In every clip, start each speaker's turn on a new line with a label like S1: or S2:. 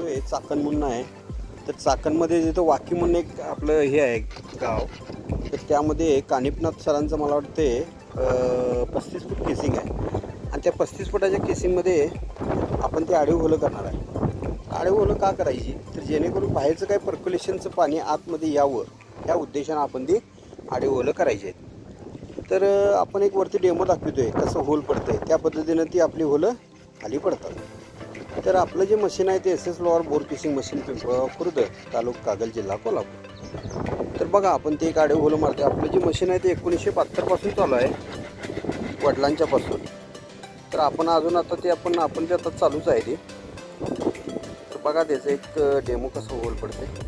S1: आहे चाकण म्हणून आहे. तर चाकणमध्ये जिथं वाकी म्हणून एक आपलं हे आहे गाव, तर त्यामध्ये कानिपनाथ सरांचं मला वाटते 35 फूट केसिंग आहे. आणि त्या 35 फुटाच्या केसिंगमध्ये आपण ते आडीव होलं करणार आहे. आडीव होलं का करायची, तर जेणेकरून बाहेरचं काही पर्क्युलेशनचं पाणी आतमध्ये यावं ह्या उद्देशानं आपण ती आडीव होलं करायची आहेत. तर आपण एक वरती डेमो दाखवतो आहे कसं होल पडतं आहे, त्या पद्धतीनं ती आपली होलं खाली पडतात. तर आपलं जे मशीन आहे ते SS lower bore casing machine, Pimpalgaon Khurd, taluka Kagal, जिल्हा कोल्हापूर. तर बघा आपण ते एक आडीव होलं मारते. आपलं जे मशीन आहे ते 1972 पासून चालू आहे, वडिलांच्यापासून. तर आपण अजून आता ते आपण ते आता चालूच आहे ते. तर बघा त्याचं एक डेमो कसं होल पडते.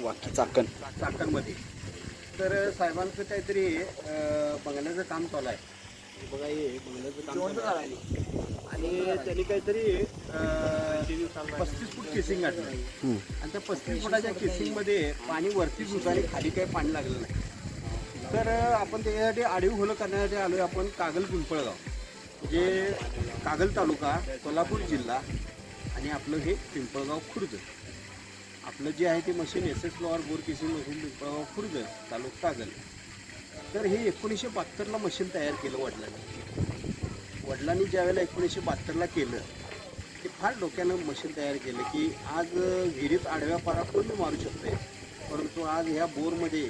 S1: वाकी चाकणमध्ये तर साहेबांचं काहीतरी बंगल्याचं काम चालू आहे. बघा हे बंगल्याचं काम चालू आहे आणि त्यांनी काहीतरी 35 फूट केसिंग घातलं आणि त्या 35 फुटाच्या केसिंगमध्ये पाणी वरतीच होतं आणि खाली काही पाणी लागलं नाही. तर आपण त्याच्यासाठी आडीव होलं करण्यासाठी आलो आहे आपण कागल पिंपळगाव, जे कागल तालुका कोल्हापूर जिल्हा आणि आपलं हे पिंपळगाव खुर्द. आपलं जे आहे ते machine SS lower bore casing machine, Pimpalgaon Khurd, taluka Kagal. तर हे 1972ला मशीन तयार केलं वडिलांनी ज्यावेळेला 1972ला केलं, ते फार डोक्यानं मशीन तयार केलं की आज विहिरीत आडव्या पारा कोणी मारू शकते, परंतु आज ह्या बोरमध्ये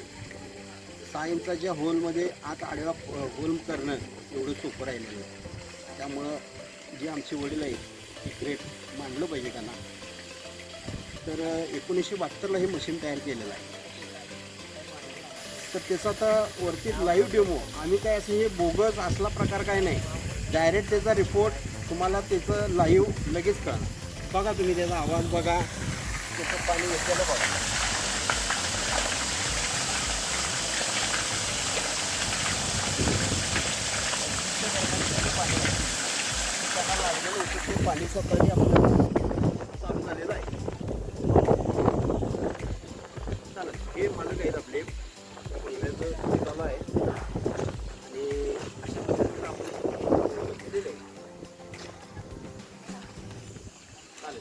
S1: 6 इंचाच्या होलमध्ये आत आडव्या होल करणं एवढं सोपं राहिलेलं. त्यामुळं जे आमचे वडील आहेत ते ग्रेट मानलं पाहिजे त्यांना. तर 1972ला हे मशीन तयार केलेलं आहे. तर त्याचा आता वरती लाईव्ह डेमो, आम्ही काय असं हे बोगस असला प्रकार काय नाही, डायरेक्ट त्याचा रिपोर्ट तुम्हाला त्याचं लाईव्ह लगेच कळणार. बघा तुम्ही त्याचा आवाज बघा, त्याचं पाणी येतेलं बघा. त्यांना लागलेलं होतं ते पाणी सकाळी आपल्याला चालू झालेलं आहे. चालेल, हे मला काही आपले चालू आहे आणि अशा पद्धतीने आपण केलेलं आहे. चालेल.